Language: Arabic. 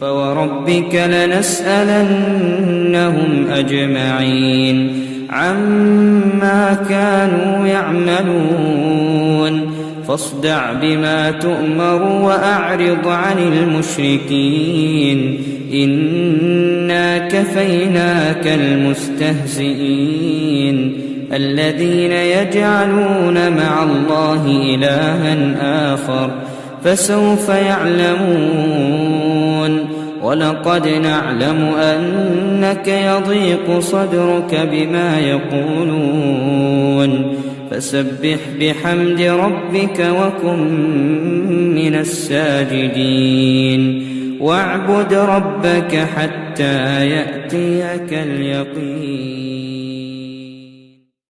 فوربك لنسألنهم أجمعين عما كانوا يعملون فاصدع بما تؤمر وأعرض عن المشركين إنا كفيناك المستهزئين الذين يجعلون مع الله إلها آخر فسوف يعلمون ولقد نعلم أنك يضيق صدرك بما يقولون فسبح بحمد ربك وكن من الساجدين واعبد ربك حتى يأتيك اليقين.